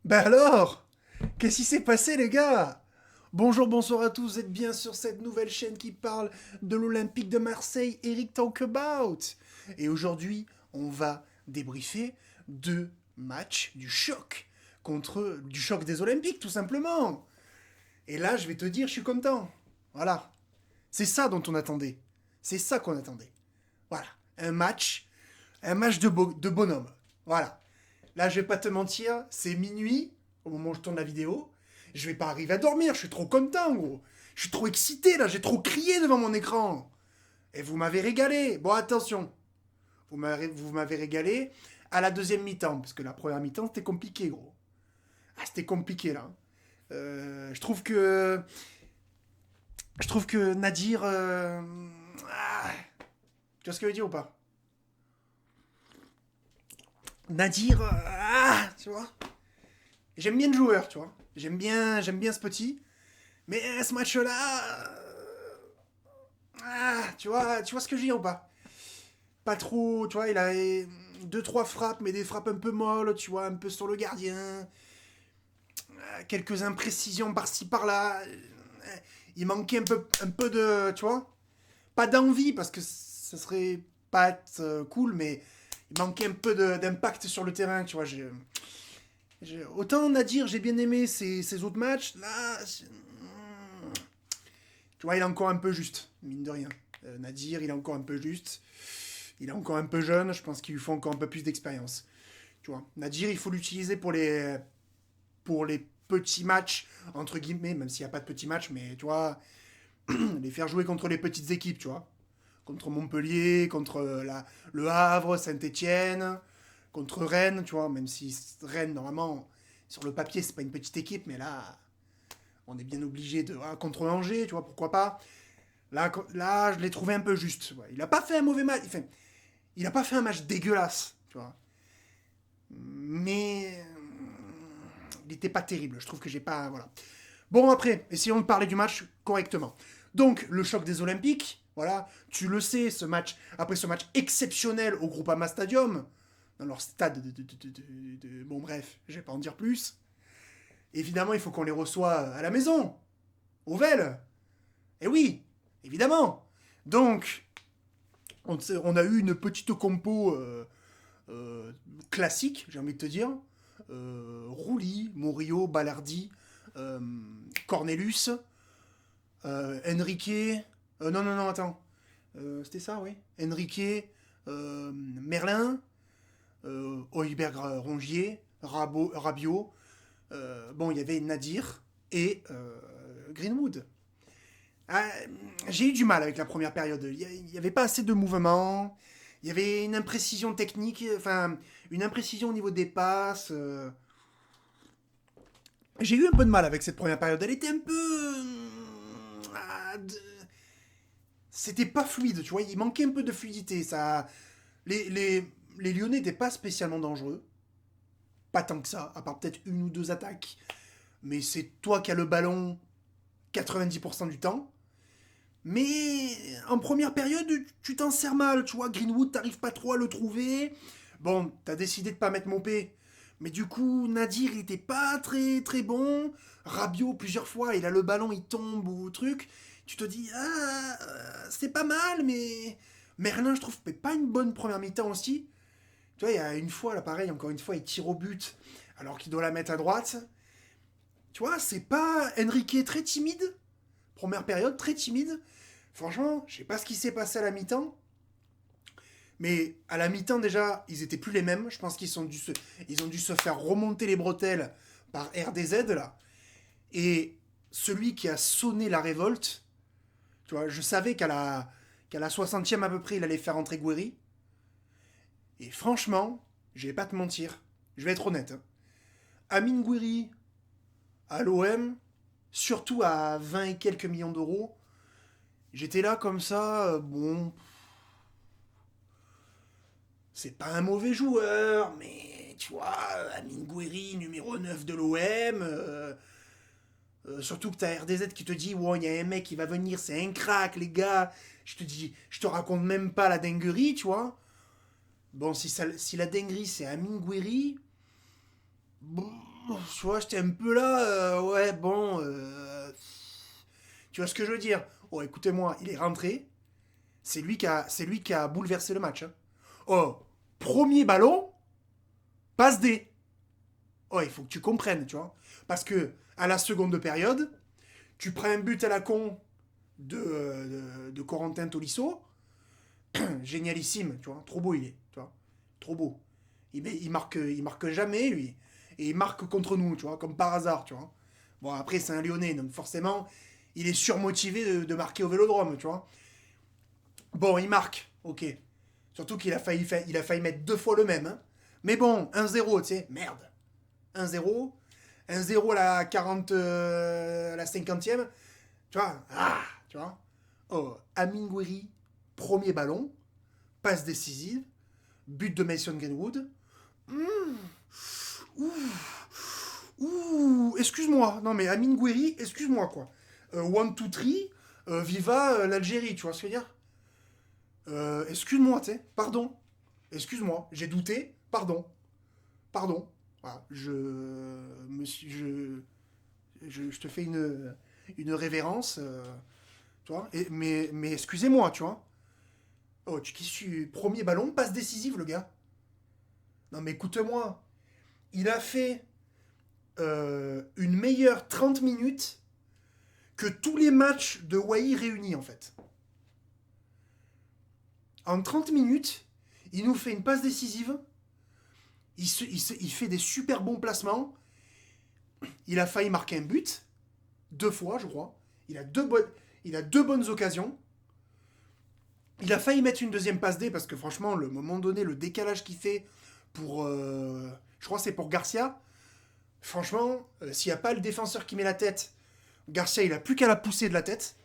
Bah alors, qu'est-ce qui s'est passé les gars? Bonjour, bonsoir à tous, vous êtes bien sur cette nouvelle chaîne qui parle de l'Olympique de Marseille, Eric Talkabout. Et aujourd'hui, on va débriefer deux matchs du choc du choc des Olympiques tout simplement. Et là, je vais te dire, je suis content. Voilà, c'est ça dont on attendait. C'est ça qu'on attendait. Voilà, un match de bonhomme. Voilà. Là, je vais pas te mentir, c'est minuit au moment où je tourne la vidéo. Je vais pas arriver à dormir, je suis trop content, gros. Je suis trop excité, là, j'ai trop crié devant mon écran. Et vous m'avez régalé. Bon, attention, vous m'avez régalé à la deuxième mi-temps, parce que la première mi-temps, c'était compliqué, gros. Ah, c'était compliqué, là. Je trouve que... Je trouve que Nadir... tu vois ce que je veux dire ou pas? Nadir... tu vois. J'aime bien le joueur, tu vois. J'aime bien ce petit. Mais ce match-là, tu vois ce que je veux dire ou pas? Pas trop, tu vois, il a deux trois frappes, mais des frappes un peu molles, tu vois, un peu sur le gardien, quelques imprécisions par-ci par-là. Il manquait un peu de, tu vois, pas d'envie parce que ce serait pas être, cool, mais il manquait un peu d'impact sur le terrain, tu vois. Autant Nadir, j'ai bien aimé ses autres matchs, là, tu vois, il est encore un peu juste, mine de rien. Nadir, il est encore un peu juste. Il est encore un peu jeune, je pense qu'il lui faut encore un peu plus d'expérience. Tu vois, Nadir, il faut l'utiliser pour les petits matchs, entre guillemets, même s'il n'y a pas de petits matchs, mais tu vois, les faire jouer contre les petites équipes, tu vois. Contre Montpellier, contre le Havre, Saint-Etienne, contre Rennes, tu vois, même si Rennes, normalement, sur le papier, c'est pas une petite équipe, mais là, on est bien obligé de. Contre Angers, tu vois, pourquoi pas. Là, je l'ai trouvé un peu juste. Ouais. Il a pas fait un mauvais match. Enfin, il a pas fait un match dégueulasse, tu vois. Mais il n'était pas terrible. Je trouve que j'ai pas. Voilà. Bon, après, essayons de parler du match correctement. Donc, le choc des Olympiques, voilà, tu le sais, après ce match exceptionnel au Groupama Stadium, dans leur stade bon, bref, je vais pas en dire plus. Évidemment, il faut qu'on les reçoit à la maison, au Vel. Eh oui, évidemment. Donc, on a eu une petite compo euh, classique, j'ai envie de te dire. Rouli, Murillo, Ballardi, euh, Cornelius, Enrique. Non, non, non, attends. C'était ça, oui. Enrique, Merlin, Heuberg Rongier, Rabiot. Bon, il y avait Nadir et Greenwood. Ah, j'ai eu du mal avec la première période. Il n'y avait pas assez de mouvements. Il y avait une imprécision technique, enfin, une imprécision au niveau des passes. J'ai eu un peu de mal avec cette première période. Elle était un peu. C'était pas fluide, tu vois. Il manquait un peu de fluidité. Les Lyonnais n'étaient pas spécialement dangereux. Pas tant que ça, à part peut-être une ou deux attaques. Mais c'est toi qui as le ballon 90% du temps. Mais en première période, tu t'en sers mal, tu vois. Greenwood, t'arrives pas trop à le trouver. Bon, t'as décidé de pas mettre mon P. Mais du coup, Nadir, il était pas très très bon. Rabiot, plusieurs fois, il a le ballon, il tombe ou truc. Tu te dis, c'est pas mal, mais. Merlin, je trouve, fait pas une bonne première mi-temps aussi. Tu vois, il y a une fois, là, pareil, encore une fois, il tire au but alors qu'il doit la mettre à droite. Tu vois, c'est pas. Enrique très timide. Première période, très timide. Franchement, je sais pas ce qui s'est passé à la mi-temps. Mais à la mi-temps, déjà, ils étaient plus les mêmes. Je pense qu'ils ont dû se faire remonter les bretelles par RDZ, là. Et celui qui a sonné la révolte, tu vois, je savais qu'à la 60e à peu près, il allait faire entrer Guéry. Et franchement, je vais pas te mentir, je vais être honnête, hein. Amine Gouiri à l'OM, surtout à 20 et quelques millions d'euros, j'étais là comme ça, bon, c'est pas un mauvais joueur, mais tu vois, Amine Gouiri, numéro 9 de l'OM, surtout que t'as RDZ qui te dit, ouais, il y a un mec qui va venir, c'est un crack, les gars. Je te dis, je te raconte même pas la dinguerie, tu vois. Bon, si la dinguerie c'est Amine Gouiri, Bon, tu vois, j'étais un peu là, ouais, bon, tu vois ce que je veux dire? Oh, écoutez-moi, il est rentré, c'est lui qui a bouleversé le match, hein. Oh, premier ballon, passe D. Oh, il faut que tu comprennes, tu vois. Parce que, à la seconde période, tu prends un but à la con de Corentin Tolisso, génialissime, tu vois, trop beau il est, tu vois, trop beau. Il marque jamais, lui. Et il marque contre nous, tu vois, comme par hasard, tu vois. Bon, après, c'est un Lyonnais, donc forcément, il est surmotivé de marquer au Vélodrome, tu vois. Bon, il marque, ok. Surtout qu'il a failli mettre 2 fois le même, hein. Mais bon, 1-0, tu sais, merde. 1-0. 1-0 à la 40, à la 50e. Tu vois, tu vois. Oh, Amin Gouiri, premier ballon, passe décisive, but de Mason Greenwood. Ouh, excuse-moi. Non mais Amin Gouiri, excuse-moi quoi. 1, 2, 3, viva l'Algérie, tu vois ce que je veux dire. Excuse-moi, tu sais, pardon. Excuse-moi, j'ai douté, pardon. Pardon. Voilà, je te fais une révérence, tu vois. Mais excusez-moi, tu vois. Oh, qui suis premier ballon, passe décisive, le gars. Non, mais écoute-moi. Il a fait une meilleure 30 minutes que tous les matchs de Wai réunis, en fait. En 30 minutes, il nous fait une passe décisive. Il fait des super bons placements. Il a failli marquer un but. 2 fois, je crois. Il a deux bonnes occasions. Il a failli mettre une deuxième passe D parce que franchement, le moment donné, le décalage qu'il fait pour. Je crois que c'est pour Garcia. Franchement, s'il n'y a pas le défenseur qui met la tête, Garcia, il a plus qu'à la pousser de la tête.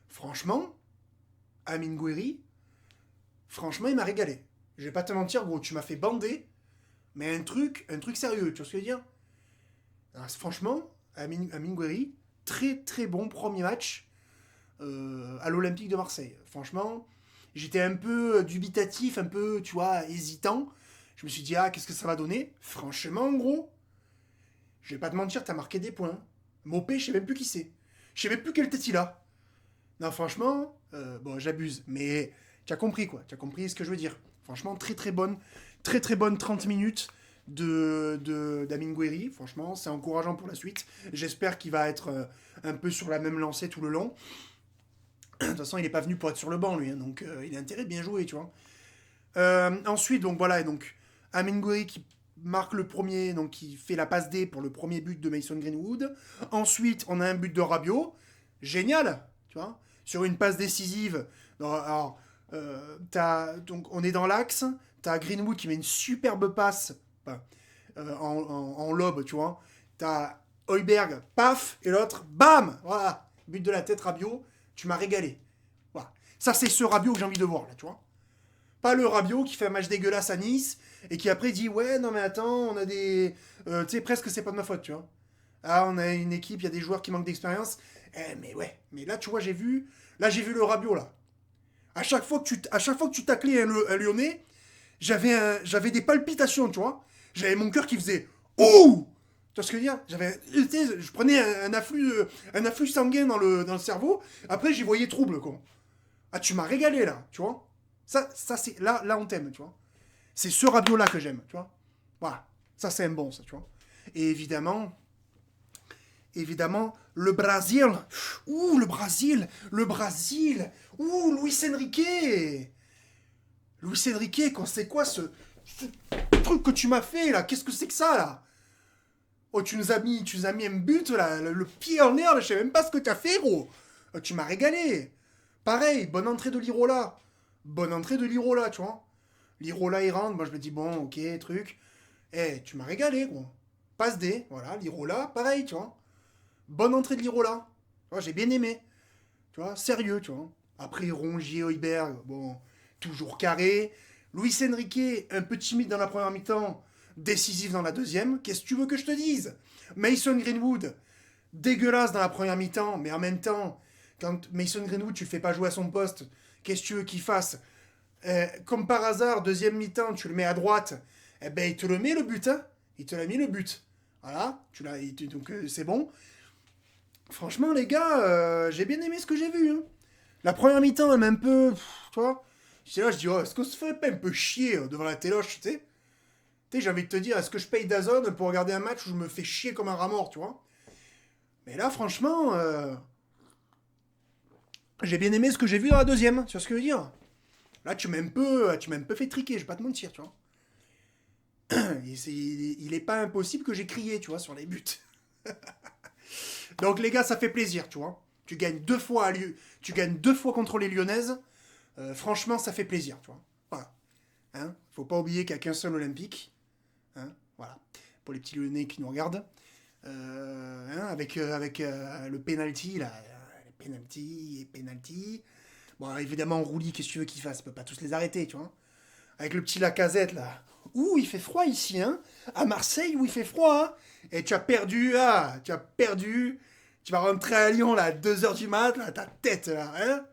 Franchement, Amin Gouiri, franchement, il m'a régalé. Je vais pas te mentir, gros, tu m'as fait bander, mais un truc sérieux, tu vois ce que je veux dire. Alors, franchement, Amin Gouiri, très très bon premier match à l'Olympique de Marseille. Franchement, j'étais un peu dubitatif, un peu, tu vois, hésitant. Je me suis dit, qu'est-ce que ça va donner? Franchement, gros, je vais pas te mentir, t'as marqué des points. Mopé, je sais même plus qui c'est. Je sais même plus quelle tête il a. Non, franchement, bon, j'abuse, mais tu as compris quoi. Tu as compris ce que je veux dire. Franchement, très très bonne 30 minutes d'Amin Gouiri. Franchement, c'est encourageant pour la suite. J'espère qu'il va être un peu sur la même lancée tout le long. De toute façon, il n'est pas venu pour être sur le banc, lui, hein, donc il a intérêt de bien jouer, tu vois. Ensuite, donc voilà, donc Amin Gouiri qui marque le premier, donc qui fait la passe D pour le premier but de Mason Greenwood. Ensuite, on a un but de Rabiot. Génial, tu vois. Sur une passe décisive. Alors, donc on est dans l'axe. T'as Greenwood qui met une superbe passe enfin, en lobe, tu vois. T'as Højbjerg, paf, et l'autre, bam, voilà. But de la tête, Rabiot. Tu m'as régalé. Voilà. Ça, c'est ce Rabiot que j'ai envie de voir, là, tu vois. Pas le Rabiot qui fait un match dégueulasse à Nice et qui après dit ouais non mais attends on a des tu sais presque c'est pas de ma faute tu vois. Ah on a une équipe il y a des joueurs qui manquent d'expérience. Mais ouais mais là tu vois j'ai vu le Rabiot là. À chaque fois que tu taclais un Lyonnais j'avais des palpitations tu vois. J'avais mon cœur qui faisait ouh. Tu vois ce que je veux dire. Je prenais un afflux sanguin dans le cerveau. Après j'y voyais trouble quoi. Ah, tu m'as régalé là, tu vois. Ça c'est là on t'aime, tu vois. C'est ce Rabiot là que j'aime, tu vois. Voilà, ça c'est un bon, ça, tu vois. Et évidemment, le Brésil. Ouh, le Brésil. Ouh, Luis Enrique. Luis Enrique, c'est quoi ce truc que tu m'as fait là? Qu'est-ce que c'est que ça là? Oh, tu nous as mis un but là, le pied en l'air, là, je sais même pas ce que tu as fait, gros. Tu m'as régalé. Pareil, bonne entrée de Lirola. Bonne entrée de Lirola, tu vois. Lirola, il rentre. Moi, je me dis, bon, ok, truc. Tu m'as régalé, gros. Passe D, voilà. Lirola, pareil, tu vois. Bonne entrée de Lirola. Tu vois, j'ai bien aimé. Tu vois, sérieux, tu vois. Après, Rongier, Højbjerg, bon, toujours carré. Luis Enrique, un peu timide dans la première mi-temps, décisif dans la deuxième. Qu'est-ce que tu veux que je te dise? Mason Greenwood, dégueulasse dans la première mi-temps, mais en même temps, quand Mason Greenwood, tu le fais pas jouer à son poste, qu'est-ce que tu veux qu'il fasse? Comme par hasard, deuxième mi-temps, tu le mets à droite, eh ben il te le met le but, hein. Il te l'a mis le but. Voilà, donc c'est bon. Franchement, les gars, j'ai bien aimé ce que j'ai vu. Hein. La première mi-temps, elle m'a un peu. Tu vois. J'étais là, je dis, oh, est-ce qu'on se fait pas un peu chier devant la téloche, tu sais? Tu sais, j'ai envie de te dire, est-ce que je paye DAZN pour regarder un match où je me fais chier comme un rat mort, tu vois? Mais là, franchement, j'ai bien aimé ce que j'ai vu dans la deuxième, tu vois ce que je veux dire? Là, tu m'as un peu fait triquer, je vais pas te mentir, tu vois. Il est pas impossible que j'ai crié, tu vois, sur les buts. Donc les gars, ça fait plaisir, tu vois. Tu gagnes 2 fois contre les Lyonnaises. Franchement, ça fait plaisir, tu vois. Voilà. Hein, faut pas oublier qu'il n'y a qu'un seul Olympique. Hein, voilà. Pour les petits Lyonnais qui nous regardent. Avec le penalty, là. Penalty. Bon, alors, évidemment, Rouli, qu'est-ce que tu veux qu'il fasse? Il peut pas tous les arrêter, tu vois. Avec le petit Lacazette, là. Ouh, il fait froid ici, hein. À Marseille, où il fait froid, hein. Et tu as perdu, tu as perdu. Tu vas rentrer à Lyon, là, à 2h du mat, là, ta tête, là, hein.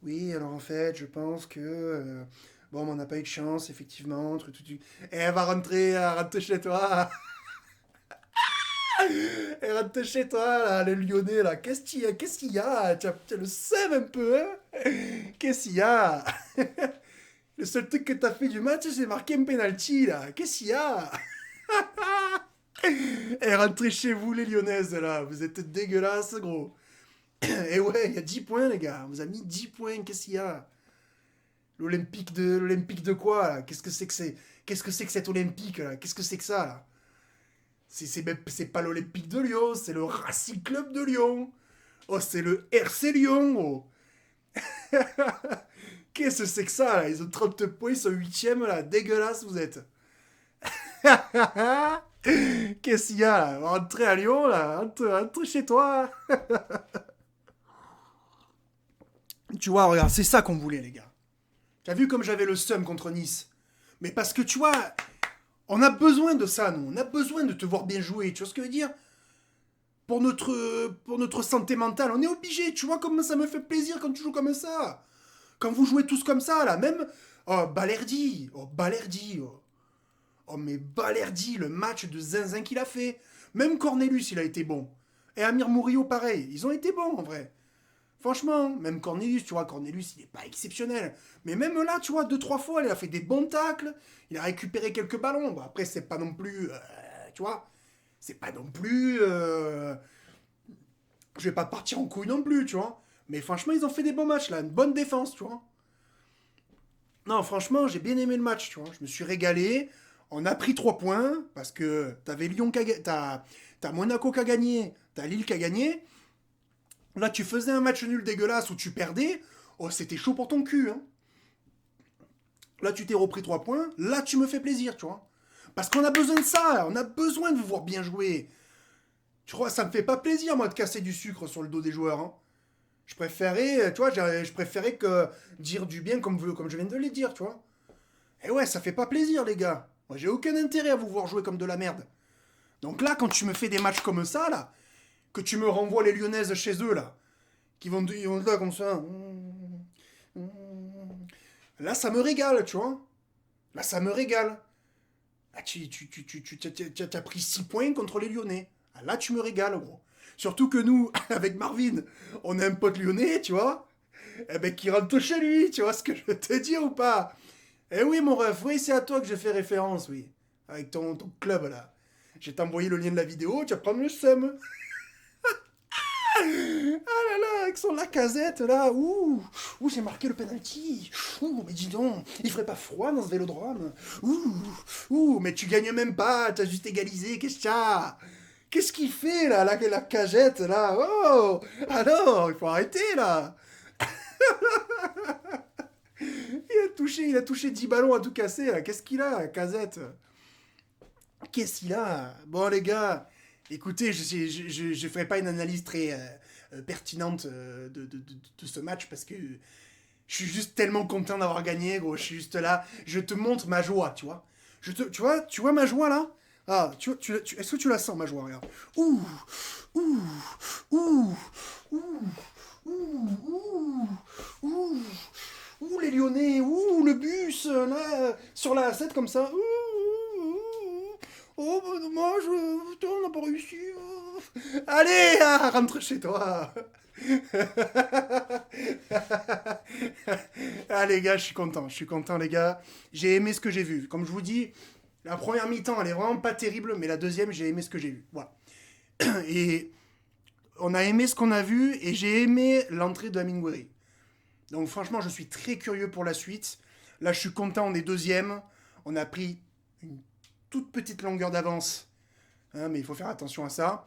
Oui, alors en fait, je pense que... bon, on n'a pas eu de chance, effectivement. Et elle va rentrer chez toi. Elle rentre chez toi, là, le Lyonnais, là. Qu'est-ce qu'il y a? Tu as le seum un peu, hein. Qu'est-ce qu'il y a? Le seul truc que t'as fait du match, c'est marquer un penalty, là. Qu'est-ce qu'il y a? Et rentrez chez vous, les Lyonnaises, là. Vous êtes dégueulasses, gros. Et ouais, il y a 10 points, les gars. On vous a mis 10 points. Qu'est-ce qu'il y a? L'Olympique de quoi, là? Qu'est-ce que c'est que cet Olympique, là? Qu'est-ce que c'est que ça, là? C'est pas l'Olympique de Lyon, c'est le Racing Club de Lyon. Oh, c'est le RC Lyon, oh. Qu'est-ce que c'est que ça, là? Ils ont 30 points, ils sont 8ème, là. Dégueulasse, vous êtes. Qu'est-ce qu'il y a, là? Rentrez à Lyon, là. Rentrez chez toi. Tu vois, regarde, c'est ça qu'on voulait, les gars. T'as vu comme j'avais le seum contre Nice? Mais parce que, tu vois, on a besoin de ça, nous. On a besoin de te voir bien jouer. Tu vois ce que je veux dire? Pour notre santé mentale, on est obligé. Tu vois comme ça me fait plaisir quand tu joues comme ça. Quand vous jouez tous comme ça, là, même... Oh, Balerdi. Oh, Balerdi. Oh. Oh, mais Balerdi, le match de zinzin qu'il a fait. Même Cornelius, il a été bon. Et Amir Mourio, pareil. Ils ont été bons, en vrai. Franchement, même Cornelius, tu vois, Cornelius, il n'est pas exceptionnel. Mais même là, tu vois, 2-3 fois, il a fait des bons tacles. Il a récupéré quelques ballons. Bon, après, c'est pas non plus... tu vois, c'est pas non plus... je vais pas partir en couille non plus, tu vois. Mais franchement, ils ont fait des bons matchs, là. Une bonne défense, tu vois. Non, franchement, j'ai bien aimé le match, tu vois. Je me suis régalé. On a pris 3 points, parce que t'avais Lyon qui a... T'as Monaco qui a gagné, t'as Lille qui a gagné. Là, tu faisais un match nul dégueulasse où tu perdais. Oh, c'était chaud pour ton cul, hein. Là, tu t'es repris 3 points. Là, tu me fais plaisir, tu vois. Parce qu'on a besoin de ça. On a besoin de vous voir bien jouer. Tu crois, ça me fait pas plaisir, moi, de casser du sucre sur le dos des joueurs, hein. Je préférais, tu vois, je préférais que dire du bien comme je viens de le dire, tu vois. Et ouais, ça fait pas plaisir, les gars. Moi, j'ai aucun intérêt à vous voir jouer comme de la merde. Donc là, quand tu me fais des matchs comme ça, là, que tu me renvoies les Lyonnaises chez eux, là, ils vont là comme ça. Là, ça me régale, tu vois. Là, ça me régale. Là, t'as pris 6 points contre les Lyonnais. Ah, là, tu me régales, gros. Surtout que nous, avec Marvin, on a un pote lyonnais, tu vois. Eh ben, qui rentre chez lui, tu vois ce que je veux te dire ou pas? Eh oui, mon ref, oui, c'est à toi que je fais référence, oui. Avec ton club, là. Je vais t'envoyer le lien de la vidéo, tu vas prendre le seum. Ah là là, avec son Lacazette là, j'ai marqué le penalty. Mais dis donc, il ferait pas froid dans ce vélodrome. Mais tu gagnes même pas, t'as juste égalisé, qu'est-ce qu'il y a? Qu'est-ce qu'il fait là, la cagette là? Oh, alors, il faut arrêter là. Il a touché 10 ballons à tout casser là. Qu'est-ce qu'il a, la casette? Qu'est-ce qu'il a? Bon, les gars, écoutez, je ferai pas une analyse très pertinente de ce match parce que je suis juste tellement content d'avoir gagné, gros. Je suis juste là. Je te montre ma joie, tu vois. Tu vois ma joie là? Ah, est-ce que tu la sens, ma joie? Regarde. Ouh, ouh, ouh, ouh, ouh, ouh, ouh, les Lyonnais, ouh, le bus, là, sur la 7 comme ça. Ouh, ouh, ouh. Oh, bah, moi, Allez, rentre chez toi. Ah les gars, je suis content les gars. J'ai aimé ce que j'ai vu. Comme je vous dis, la première mi-temps elle est vraiment pas terrible, mais la deuxième j'ai aimé ce que j'ai vu. Voilà. Et on a aimé ce qu'on a vu et j'ai aimé l'entrée de Hemingway. Donc franchement, je suis très curieux pour la suite. Là, je suis content, on est deuxième. On a pris une toute petite longueur d'avance, hein, mais il faut faire attention à ça.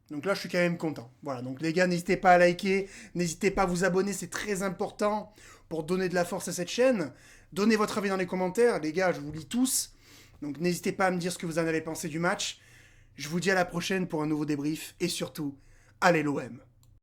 Donc là, je suis quand même content. Voilà, donc les gars, n'hésitez pas à liker, n'hésitez pas à vous abonner, c'est très important pour donner de la force à cette chaîne. Donnez votre avis dans les commentaires, les gars, je vous lis tous. Donc n'hésitez pas à me dire ce que vous en avez pensé du match. Je vous dis à la prochaine pour un nouveau débrief et surtout, allez l'OM.